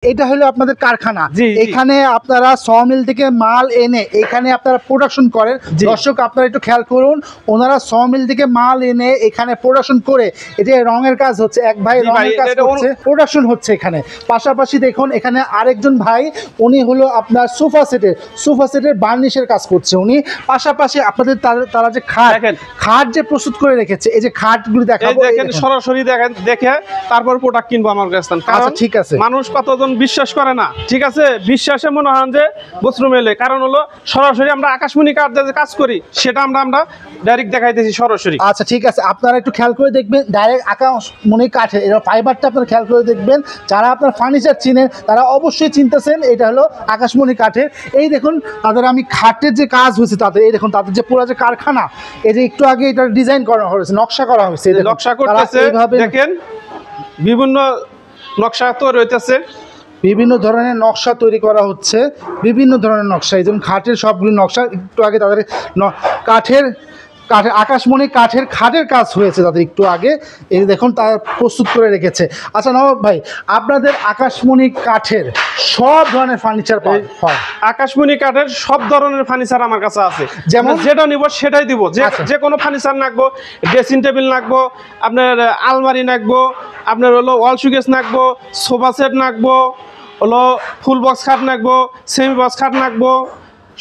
এটা হলো আপনাদের কারখানা। এখানে আপনারা সমিল থেকে মাল এনে এখানে আপনারা প্রোডাকশন করেন। দর্শক আপনারা একটু খেয়াল করুন, ওনারা সমিল থেকে মাল এনে এখানে প্রোডাকশন করে এটা রঙের কাজ হচ্ছে, এক ভাই রঙের কাজ করছে, প্রোডাকশন হচ্ছে এখানে। পাশাপাশি দেখুন এখানে আরেকজন ভাই, উনি হলো আপনার সোফা সেটের বার্নিশের কাজ করছে উনি। পাশাপাশি আপনাদের তারা যে খাট যে প্রস্তুত করে রেখেছে, এই যে খাটগুলো দেখাবো, দেখেন সরাসরি দেখেন, দেখে তারপর প্রোডাক্ট কিনবো আমার কাছে। আচ্ছা ঠিক আছে, মানুষ কতজন বিশ্বাস করে না, ঠিক আছে, বিশ্বাসে মনে হয় যে বস্ত্র মেলে, কারণ হলো সরাসরি আমরা আকাশমণি কাঠ যে কাজ করি সেটা আমরা ডাইরেক্ট দেখাইতেছি সরাসরি। আচ্ছা ঠিক আছে, আপনারা একটু খেয়াল করে দেখবেন, ডাইরেক্ট আকাশমণি কাঠের এটা ফাইবারটা আপনারা খেয়াল করে দেখবেন। যারা আপনার ফার্নিচার চিনেন তারা অবশ্যই চিনতেছেন এটা হলো আকাশমণি কাঠের। এই দেখুন তাদের আমি খাটের যে কাজ হয়েছে তাদের, এই দেখুন তাদের যে পুরো যে কারখানা, এই যে একটু আগে এটা ডিজাইন করা হয়েছে, নকশা করা হয়েছে, নকশা করতেছে এইভাবে দেখেন, বিভিন্ন নকশা তৈরি হইতেছে, বিভিন্ন ধরনের নকশা তৈরি করা হচ্ছে, বিভিন্ন ধরনের নকশা। এই যেমন খাটের সবগুলি নকশা, একটু আগে তাদের কাঠের আকাশমণি কাঠের খাটের কাজ হয়েছে তাদের একটু আগে, এই দেখুন তারা প্রস্তুত করে রেখেছে। আচ্ছা নবাব ভাই, আপনাদের আকাশমণি কাঠের সব ধরনের ফার্নিচার হয়? আকাশমণি কাঠের সব ধরনের ফার্নিচার আমার কাছে আছে, যেমন যেটা নিব সেটাই দিব। যে কোনো ফার্নিচার নাকবো, ড্রেসিং টেবিল নাকবো, আপনার আলমারি নাকবো, আপনার হলো ওয়াল শোকেস নাকবো, সোফা সেট নাকবো, হলো ফুল বক্স খাট নাকবো, সেমি বক্স খাট নাকবো,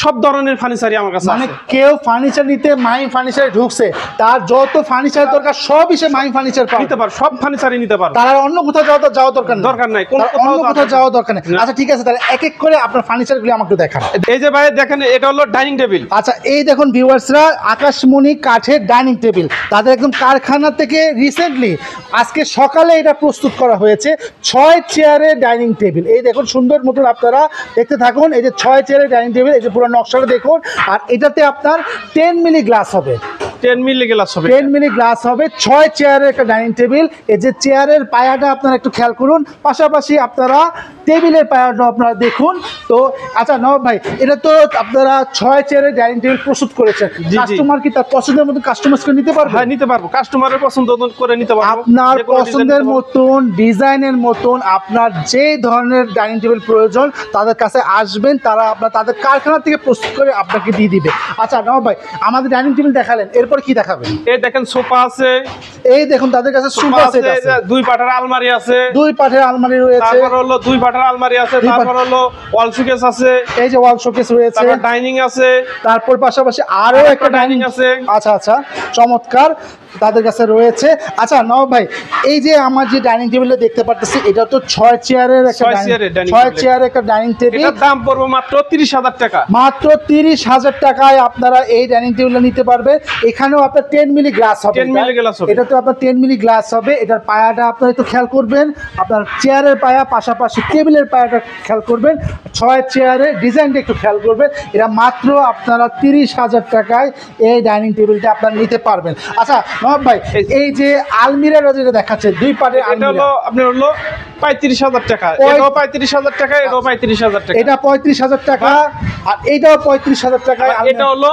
সব ধরনের ফার্নিচারই আমার কাছে আছে। কেউ ফার্নিচার নিতে মাইম ফার্নিচারে ঢুকছে, তার যত ফার্নিচার দরকার সবই সে মাইম ফার্নিচার নিতে পারে, সব ফার্নিচারই নিতে পারে, তার অন্য কোথাও যাওয়া দরকার নাই, অন্য কোথাও যাওয়া দরকার নেই। আচ্ছা ঠিক আছে, তাহলে এক এক করে আপনার ফার্নিচারগুলো আমাকে দেখান। এই যে ভাই দেখেন, এটা হলো ডাইনিং টেবিল। আচ্ছা এই দেখুন ভিউয়ার্সরা, আকাশমণি কাঠের ডাইনিং টেবিল তাদের একদম কারখানা থেকে রিসেন্টলি আজকে সকালে এটা প্রস্তুত করা হয়েছে। 6 চেয়ারের ডাইনিং টেবিল, এই দেখুন সুন্দর মতন আপনারা দেখতে থাকুন। এই যে 6 চেয়ারের ডাইনিং টেবিল, এই যে পুরো নকশাটা দেখুন। আর এটাতে আপনার 10 মিলি গ্লাস হবে, 10 মিলি গ্লাস হবে, 10 মিলি গ্লাস হবে। 6 চেয়ারের একটা ডাইনিং টেবিল। এই যে চেয়ারের পায়াটা আপনারা একটু খেয়াল করুন, পাশাপাশি আপনারা টেবিলের পায়াটা আপনারা দেখুন। তো আচ্ছা নবাব ভাই, এটা তো আপনারা 6 চেয়ারের ডাইনিং টেবিল প্রস্তুত করেছেন, কাস্টমার কি তার পছন্দের মতো কাস্টমাইজ করে নিতে পারবে? হ্যাঁ নিতে পারবো, কাস্টমারের পছন্দ করে নিতে পারবো, আপনার পছন্দের মতন ডিজাইনের মতন আপনার যে ধরনের ডাইনিং টেবিল প্রয়োজন তাদের কাছে আসবেন, তারা তাদের কারখানা থেকে প্রস্তুত করে আপনাকে দিয়ে দিবে। আচ্ছা নবাব ভাই, আমাদের ডাইনিং টেবিল দেখালেন, এরপর কি দেখাবেন? এই দেখেন সোফা আছে, এই দেখুন তাদের কাছে সোফা সেট আছে, 2 পাটের আলমারি আছে, 2 পাটের আলমারি রয়েছে, তারপর হলো 2 পাটের আলমারি আছে, তারপর হলো ওয়াল শোকেস আছে, এই যে ওয়াল শোকেস রয়েছে, তারপর ডাইনিং আছে, তারপর পাশাপাশি আরো একটা ডাইনিং আছে। আচ্ছা আচ্ছা, চমৎকার তাদের কাছে রয়েছে। আচ্ছা নবাব ভাই, এই যে আমার যে ডাইনিং টেবিলটা দেখতে পাচ্ছি, এটা তো 6 চেয়ারের একটা 6 চেয়ারের একটা ডাইনিং টেবিল, এটার দাম পড়বে মাত্র 30,000 টাকা। মাত্র 30,000 টাকায় আপনারা এই ডাইনিং টেবিলটা নিতে পারবেন। এখানেও আপনার 10 মিলি গ্লাস হবে, 10 মিলি গ্লাস হবে, এটা তো আপনার 10 মিলি গ্লাস হবে। এটার পায়াটা আপনারা একটু খেয়াল করবেন, আপনার চেয়ারের পায়া পাশাপাশি টেবিলের পায়াটা খেয়াল করবেন, 6 চেয়ারের ডিজাইনটা একটু খেয়াল করবেন। এটা মাত্র আপনারা 30,000 টাকায় এই ডাইনিং টেবিলটা আপনারা নিতে পারবেন। আচ্ছা নবাব ভাই, এই যে আলমিরাটা যেটা দেখাচ্ছে 2 পাটের, এটা হলো আপনার হলো 35,000 টাকা, এটাও 35,000 টাকা, এটাও 35,000 টাকা, এটা 35,000 টাকা, আর এটাও 35,000 টাকায়। এটা হলো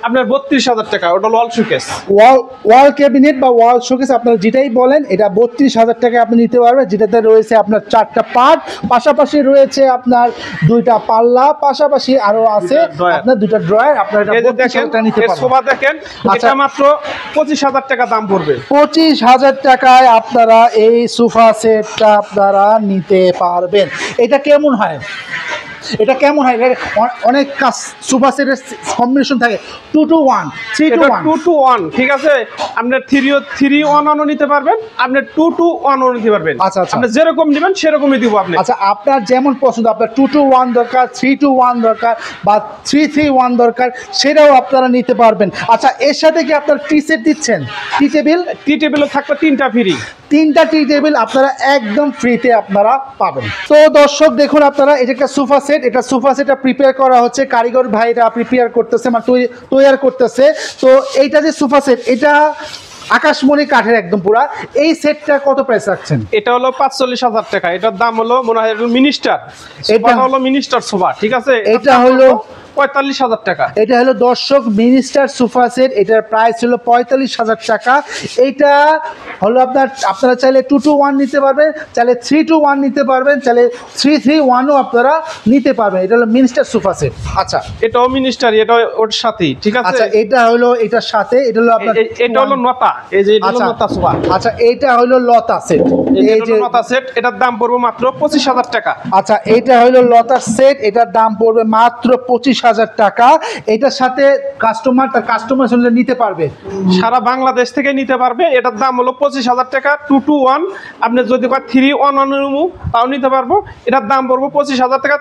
আপনার 32,000 টাকা, ওটা ওয়াল শোকেস, ওয়াল ক্যাবিনেট বা ওয়াল শোকেস আপনারা যেটাই বলেন, এটা 32,000 টাকায় আপনি নিতে পারবেন, যেটাতে রয়েছে আপনার 4টা পার্ট, পাশাপাশি রয়েছে আপনার 2টা পাল্লা, পাশাপাশি আরো আছে আপনার 2টা ড্রয়ার। আপনারা এটা 32,000 টাকা নিতে পারবেন। সোফা দেখেন, এটা মাত্র 25,000 টাকা দাম পড়বে। 25,000 টাকায় আপনারা এই সোফা সেটটা আপনারা নিতে পারবেন। এটা কেমন হয়? এটা কেমন হয়? অনেক সোফা সেটের কম্বিনেশন থাকে 2 to 1, 3 to 1, 2 to 1, ঠিক আছে। আপনার 3-1 নিতে পারবেন, আপনি 2 to 1 নিতে পারবেন। আচ্ছা আচ্ছা, আপনি যেরকম নেবেন সেরকমই দিব আপনি। আচ্ছা আপনার যেমন পছন্দ, আপনার 2 to 1 দরকার, 3 to 1 দরকার, বা 3-3-1 দরকার, সেটাও আপনারা নিতে পারবেন। আচ্ছা এর সাথে কি আপনার টি সেট দিচ্ছেন? টি টেবিলও থাকবে 3টা ফ্রি, 3টা টি টেবিল আপনারা একদম ফ্রিতে আপনারা পাবেন। তো দর্শক দেখুন, আপনারা এটা একটা সোফা সেট, এটা সোফা সেটটা প্রিপেয়ার করা হচ্ছে, কারিগর ভাই এটা প্রিপেয়ার করতেছে, মানে তৈরি করতেছে। তো এইটা যে সোফা সেট, এটা আকাশমণি কাঠের একদম পুরা। এই সেটটা কত প্রাইস রাখছেন? এটা হলো 45,000 টাকা, এটার দাম হলো মনে হয় মিনিস্টার, এটা হলো মিনিস্টার সোফা, ঠিক আছে। এটা হলো 45,000 টাকা। এটা হলো দর্শক মিনিস্টার সোফা সেট, এটার প্রাইস হলো 45,000 টাকা। এইটা হলো আপনারা চাইলে 2-to-1 নিতে পারবেন, চাইলে 3-to-1 নিতে পারবেন, চাইলে 3-3-1ও আপনারা নিতে পারবেন। এটা হলো মিনিস্টার সোফা সেট। আচ্ছা, এটাও মিনিস্টার, এটা ওর সাথেই, ঠিক আছে। আচ্ছা, এটা হলো এটার সাথে, এটা হলো আপনার এটা হলো নতা, এই যে এটা হলো নতা সোফা। আচ্ছা, এটা হলো লতা সেট, এই যে লতা সেট, এটার দাম পড়বে মাত্র 25,000 টাকা। আচ্ছা, এটা হলো লতা সেট, এটার দাম পড়বে মাত্র 25,000 টাকা। এটার সাথে কাস্টমার সঙ্গে নিতে পারবে, সারা বাংলাদেশ থেকে নিতে পারবে। এটার দাম হলো 25,000 টাকা। 2-to-1, আপনি যদি 3-1 তাও নিতে পারবো। এটার দাম পড়বো 25,000 টাকা।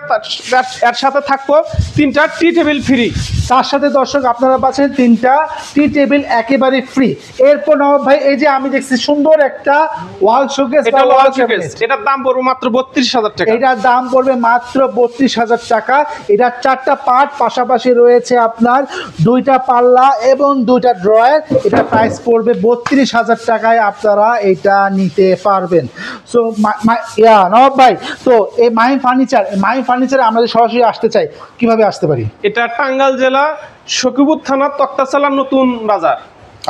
এর সাথে থাকবো 3টা টি টেবিল ফ্রি। তার সাথে দর্শক আপনারা পাচ্ছেন 3টা টি টেবিল একেবারে ফ্রি। এরপর নবাব ভাই, এই যে আমি দেখছি সুন্দর একটা ওয়াল শোকেস, এটা ওয়াল শোকেস, এটার দাম পড়বে মাত্র 32,000 টাকা। এটার দাম পড়বে মাত্র 32,000 টাকা। এটার 4টা পার্ট, পাশাপাশি রয়েছে আপনার 2টা পাল্লা এবং 2টা ড্রয়ার। এটা প্রাইস পড়বে 32,000 টাকায় আপনারা এটা নিতে পারবেন। সো নবাব ভাই, তো এই মাহিম ফার্নিচারে আমরা যদি সরাসরি আসতে চাই, কিভাবে আসতে পারি? এটা টাঙ্গাইল জেলা সখিপুর থানা তক্তাচালা নতুন বাজার।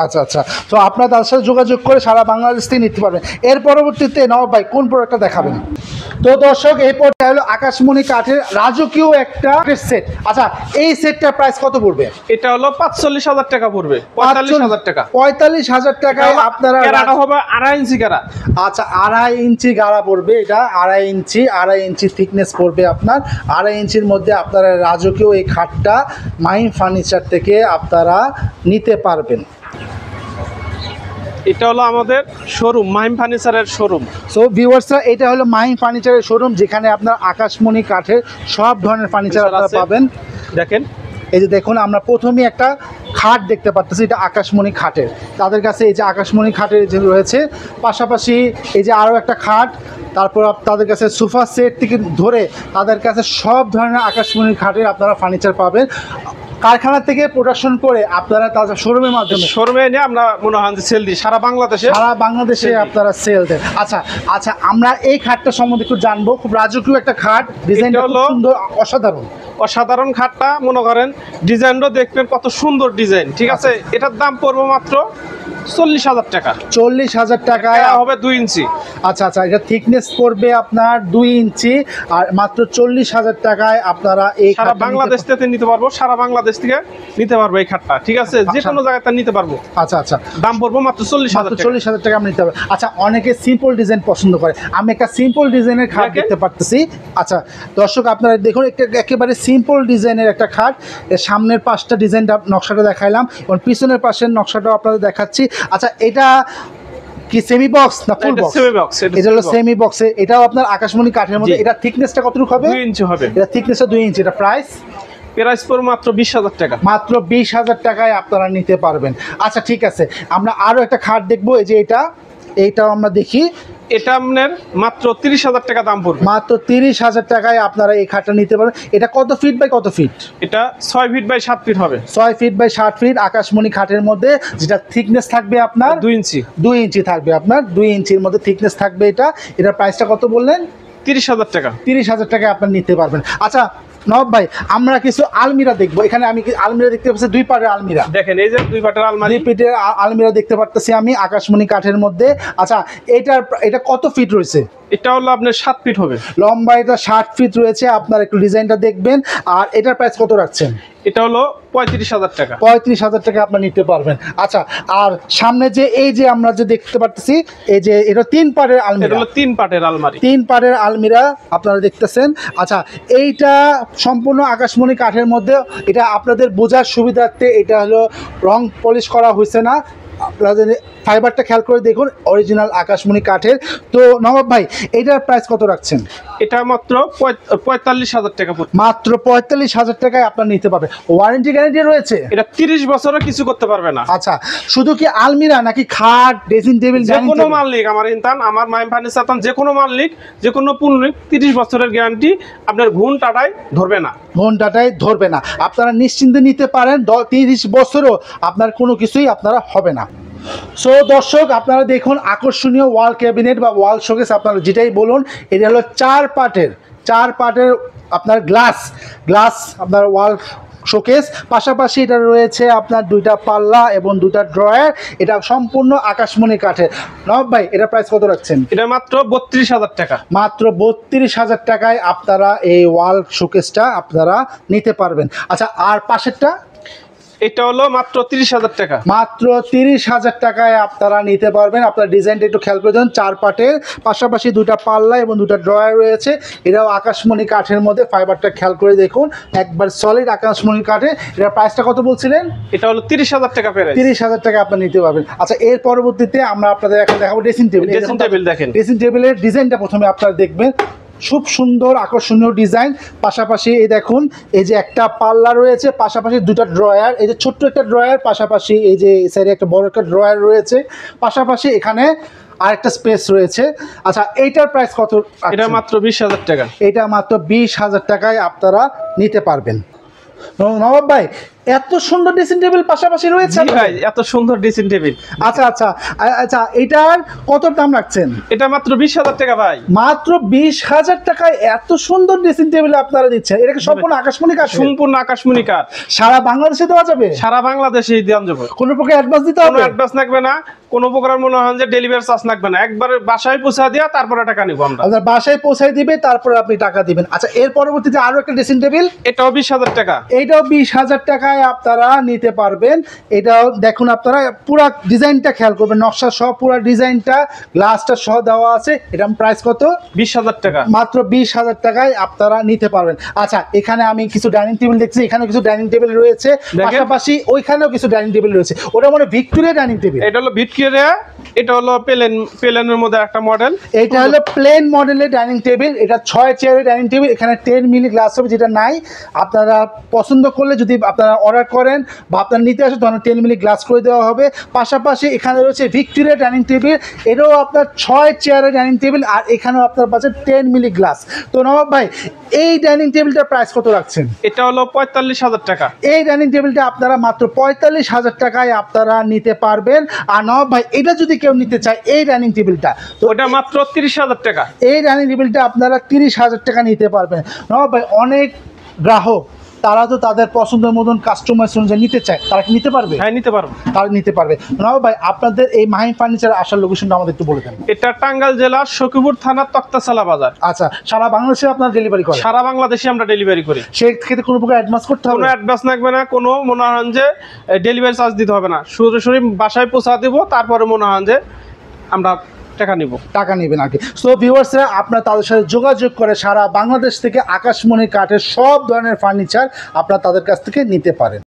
আচ্ছা আচ্ছা, তো আপনারা তার সাথে যোগাযোগ করে সারা বাংলাদেশ থেকে নিতে পারবেন। এর পরবর্তীতে নবাব ভাই কোন প্রোডাক্টটা দেখাবেন? তো দর্শক, এই পর্যন্ত হলো আকাশমণি কাঠের রাজকীয় একটা সেট। আচ্ছা, এই সেটটার প্রাইস কত পড়বে? এটা হলো 45,000 টাকা পড়বে। 45,000 টাকা। 45,000 টাকায় আপনারা গাড়া হবে 2.5 ইঞ্চি গাড়া। আচ্ছা, 2.5 ইঞ্চি গাড়া পড়বে। এটা 2.5 ইঞ্চি থিকনেস পড়বে আপনার। 2.5 ইঞ্চির মধ্যে আপনারা রাজকীয় এই খাটটা মাহিম ফার্নিচার থেকে আপনারা নিতে পারবেন। এটা হলো আমাদের শোরুম, মাহিম ফার্নিচারের শোরুম। সো ভিউয়ার্সরা, এটা হলো মাহিম ফার্নিচারের শোরুম, যেখানে আপনার আকাশমণি কাঠের সব ধরনের ফার্নিচার আপনারা পাবেন। দেখেন, এই যে দেখুন, আমরা প্রথমেই একটা খাট দেখতে পাচ্ছি, এটা আকাশমণি খাটের। তাদের কাছে এই যে আকাশমণি খাটের যে রয়েছে, পাশাপাশি এই যে আরও একটা খাট, তারপর তাদের কাছে সোফা সেট থেকে ধরে তাদের কাছে সব ধরনের আকাশমণি খাটের আপনারা ফার্নিচার পাবেন। কারখানা থেকে প্রোডাকশন করে আপনারা তাদের শোরুমের মাধ্যমে এনে আমরা মনে হয় সেল দিই সারা বাংলাদেশে আপনারা সেল দেন। আচ্ছা আচ্ছা, আমরা এই খাটটা সম্বন্ধে একটু জানবো। খুব রাজকীয় একটা খাট, ডিজাইনটা খুব সুন্দর, অসাধারণ খাটটা। মনে করেন ডিজাইনটা দেখবেন কত সুন্দর ডিজাইন, ঠিক আছে। এটার দাম পড়বে মাত্র 40,000 টাকা। 40,000 টাকায় হবে 2 ইঞ্চি। আচ্ছা আচ্ছা, এটা থিকনেস পড়বে আপনার 2 ইঞ্চি, আর মাত্র 40,000 টাকায় আপনারা এই সারা বাংলাদেশ থেকে নিতে পারবো। সারা বাংলাদেশ থেকে নিতে পারবো এই খাটটা, ঠিক আছে। যে কোনো জায়গায় নিতে পারবো। আচ্ছা আচ্ছা, দাম পড়বো মাত্র 40,000 টাকা আমরা নিতে পারবো। আচ্ছা, অনেকে সিম্পল ডিজাইন পছন্দ করে, আমি একটা সিম্পল ডিজাইনের খাট দেখতে পারতেছি। আচ্ছা দর্শক, আপনারা দেখুন, একেবারে সিম্পল ডিজাইনের একটা খাট। এর সামনের পাশটা ডিজাইনটা নকশাটা দেখাইলাম, এবং পিছনের পাশের নকশাটাও আপনাদের দেখাচ্ছি। আচ্ছা, এটা কি সেমি বক্স না ফুল বক্স? Semi box. এটা হলো সেমি বক্সে। এটাও আপনার আকাশমণি কাঠের মধ্যে। এটা থিকনেসটা কতটুকু হবে? 2 ইঞ্চি হবে। এটা থিকনেসটা 2 ইঞ্চি। এটা প্রাইস পড়বে মাত্র 20,000 টাকা। মাত্র 20,000 টাকায় আপনারা নিতে পারবেন। আচ্ছা ঠিক আছে, আমরা আরও একটা খাট দেখবো। এই যে এইটাও আমরা দেখি। এটা আপনার মাত্র 30,000 টাকা দাম পড়বে। মাত্র 30,000 টাকায় আপনারা এই খাটটা নিতে পারবেন। এটা কত ফিট বাই কত ফিট? এটা 6 ফিট বাই 7 ফিট হবে। 6 ফিট বাই 7 ফিট আকাশমণি খাটের মধ্যে, যেটা থিকনেস থাকবে আপনার 2 ইঞ্চি। 2 ইঞ্চি থাকবে আপনার, 2 ইঞ্চির মধ্যে থিকনেস থাকবে এটা। এটার প্রাইসটা কত বললেন? 30,000 টাকা। 30,000 টাকায় আপনার নিতে পারবেন। আচ্ছা নবাব ভাই, আমরা কিছু আলমিরা দেখবো। এখানে আমি আলমিরা দেখতে পাচ্ছি, 2 পাটের আলমিরা। দেখেন, এই যে 2 পাটের আলমারি, 2 পিটের আলমিরা দেখতে পাচ্ছি আমি আকাশমণি কাঠের মধ্যে। আচ্ছা, এটা কত ফিট রয়েছে? এটা হলো আপনার 7 ফিট হবে লম্বা। এটা 60 ফিট রয়েছে। আপনার একটু ডিজাইনটা দেখবেন। আর এটার প্রাইস কত রাখছেন? এটা হলো 35,000 টাকা। 35,000 টাকা আপনার নিতে পারবেন। আচ্ছা, আর সামনে যে এই যে আমরা যে দেখতে পাচ্ছি, এই যে এটা 3 পাটের আলমিরা। এটা হলো 3 পাটের আলমারি। 3 পাটের আলমিরা আপনারা দেখতেছেন। আচ্ছা, এইটা সম্পূর্ণ আকাশমণি কাঠের মধ্যে। এটা আপনাদের বোঝার সুবিধার্থে এটা হলো রং পলিশ করা হয়েছে না। আপনাদের ফাইবারটা খেয়াল করে দেখুন, অরিজিনাল আকাশমণি কাঠের। তো নবাব ভাই, এটার প্রাইস কত রাখছেন? এটা মাত্র 45,000 টাকা পড়বে। মাত্র 45,000 টাকায় আপনার নিতে পারবে। ওয়ারেন্টি গ্যারান্টি রয়েছে? এটা 30 বছরও কিছু করতে পারবে না। আচ্ছা, শুধু কি আলমিরা নাকি খাট, ড্রেসিং টেবিল? যে কোনো মালিক, আমার মাহিম ফার্নিচার যে কোনো মালিক, যে কোনো পুনলিক 30 বছরের গ্যারান্টি। আপনার ঘুণটাটাই ধরবে না, ঘন্টাটাই ধরবে না। আপনারা নিশ্চিন্তে নিতে পারেন। 30 বছরও আপনার কোনো কিছুই আপনারা হবে না। সো দর্শক, আপনারা দেখুন, আকর্ষণীয় ওয়াল ক্যাবিনেট বা ওয়াল শোকেস, আপনারা যেটাই বলুন, এটা হলো 4 পাটের আপনার গ্লাস আপনার ওয়াল শোকেস, পাশাপাশি এটা রয়েছে আপনার দুইটা পাল্লা এবং দুইটা ড্রয়ার। এটা সম্পূর্ণ আকাশমণি কাঠের। নবাব ভাই এটা প্রাইস কত রাখছেন? এটা মাত্র 32,000 টাকা। মাত্র 32,000 টাকায় আপনারা এই ওয়াল শোকেসটা আপনারা নিতে পারবেন। আচ্ছা, আর পাশেরটা? এটা হলো মাত্র 30,000 টাকা। মাত্র 30,000 টাকায় আপনারা নিতে পারবেন। আপনার ডিজাইনটা একটু খেয়াল করে দেন, 4 পাটের, পাশাপাশি দুটা পাল্লা এবং দুটা ড্রয়ার রয়েছে। এটাও আকাশমণি কাঠের মধ্যে, ফাইবারটা খেয়াল করে দেখুন, একবার সলিড আকাশমণি কাঠে। এটার প্রাইসটা কত বলছিলেন? এটা হলো 30,000 টাকা প্রাইস। 30,000 টাকা আপনি নিতে পারবেন। আচ্ছা, এর পরবর্তীতে আমরা আপনাদের এখন দেখাবো ড্রেসিং টেবিল। ড্রেসিং টেবিল দেখেন, ড্রেসিং টেবিলের ডিজাইনটা প্রথমে আপনারা দেখবেন, খুব সুন্দর আকর্ষণীয় ডিজাইন। পাশাপাশি এই দেখুন, এই যে একটা পাল্লা রয়েছে, পাশাপাশি দুটো ড্রয়ার, এই যে ছোট্ট একটা ড্রয়ার, পাশাপাশি এই যে সাইডে একটা বড় একটা ড্রয়ার রয়েছে, পাশাপাশি এখানে আরেকটা স্পেস রয়েছে। আচ্ছা, এইটার প্রাইস কত? এটা মাত্র 20,000 টাকা। এটা মাত্র 20,000 টাকায় আপনারা নিতে পারবেন। নবাব ভাই, এত সুন্দর ড্রেসিং টেবিল পাশাপাশি রয়েছে ভাই, এত সুন্দর ড্রেসিং টেবিল। আচ্ছা আচ্ছা আচ্ছা, এটার কত দাম রাখছেন? এটা মাত্র 20,000 টাকা ভাই। মাত্র 20,000 টাকায় এত সুন্দর ড্রেসিং টেবিল আপনারা দিচ্ছেন। এটা কি সম্পূর্ণ আকাশমণি কাঠ? সম্পূর্ণ আকাশমণি কাঠ। সারা বাংলাদেশে দেওয়া যাবে? সারা বাংলাদেশে দাম যাবে। কোনো প্রকার অ্যাডভান্স দিতে হবে? কোনো অ্যাডভান্স লাগবে না, কোনো প্রকার মনে হয় যে ডেলিভারি চার্জ লাগবে না। একবার বাসায় পৌঁছা দিয়া তারপরে টাকা নিব আমরা। আপনার বাসায় পৌঁছায় দিবে, তারপরে আপনি টাকা দিবেন। আচ্ছা, এর পরবর্তীতে আরো একটা ড্রেসিং টেবিল, এটাও 20,000 টাকা। এইটাও 20,000 টাকায় আপনারা নিতে পারবেন। এটাও দেখুন, আপনারা পুরো ডিজাইনটা খেয়াল করবেন, নকশা সহ পুরো ডিজাইনটা, গ্লাসটা সহ দেওয়া আছে। এটার প্রাইস কত? 20,000 টাকা। মাত্র 20,000 টাকায় আপনারা নিতে পারবেন। আচ্ছা, এখানে আমি কিছু ডাইনিং টেবিল দেখছি, এখানে কিছু ডাইনিং টেবিল রয়েছে, পাশাপাশি ওইখানেও কিছু ডাইনিং টেবিল রয়েছে। ওটা মানে ভিক্টোরিয়া ডাইনিং টেবিল। এটা হলো ভিক্টোরিয়া, এটা হলো প্লেনের মধ্যে একটা মডেল। এটা হলো প্লেন মডেলের ডাইনিং টেবিল। এটা 6 চেয়ারের ডাইনিং টেবিল। এখানে 10 মিলি গ্লাস হবে, যেটা নাই। আপনারা পছন্দ করলে যদি আপনারা অর্ডার করেন বা আপনারা নিতে আসেন, তখন 10 মিলি গ্লাস করে দেওয়া হবে। পাশাপাশি এখানে রয়েছে ভিক্টোরিয়া ডাইনিং টেবিল, এটাও আপনার 6 চেয়ারের ডাইনিং টেবিল, আর এখানেও আপনার পাচ্ছে 10 মিলি গ্লাস। তো নবাব ভাই, এই ডাইনিং টেবিলটার প্রাইস কত রাখছেন? এটা হলো 45,000 টাকা। এই ডাইনিং টেবিলটা আপনারা মাত্র 45,000 টাকায় আপনারা নিতে পারবেন। আর নবাব ভাই, এটা যদি কেউ নিতে চায় এই ডাইনিং টেবিলটা, তো ওটা মাত্র 30,000 টাকা। এই ডাইনিং টেবিলটা আপনারা 30,000 টাকা নিতে পারবেন। নবাব ভাই, অনেক গ্রাহক তারা তো তাদের পছন্দের মতন কাস্টমাইজ অনুযায়ী নিতে চায়, তারা কি নিতে পারবে? হ্যাঁ, নিতে পারবো। তারা নিতে পারবে। নবাব ভাই, আপনাদের এই মাহিম ফার্নিচার আসার লোকেশনটা আমাদের একটু বলে দেন। এটা টাঙ্গাইল জেলার সখীপুর থানা, তক্তাশালা বাজার। আচ্ছা, সারা বাংলাদেশে আপনারা ডেলিভারি করেন? সারা বাংলাদেশে আমরা ডেলিভারি করি। সেক্ষেত্রে কোনো প্রকার অ্যাডভান্স করতে হবে? কোনো অ্যাডভান্স লাগবে না, কোনো মনে হয় যে ডেলিভারি চার্জ দিতে হবে না। সরাসরি বাসায় পৌঁছা দিব, তারপরে মনে হয় যে আমরা টাকা নেবেন আর কি। সো ভিউয়ার্সরা, আপনারা তাদের সাথে যোগাযোগ করে সারা বাংলাদেশ থেকে আকাশমণি কাঠের সব ধরনের ফার্নিচার আপনারা তাদের কাছ থেকে নিতে পারেন।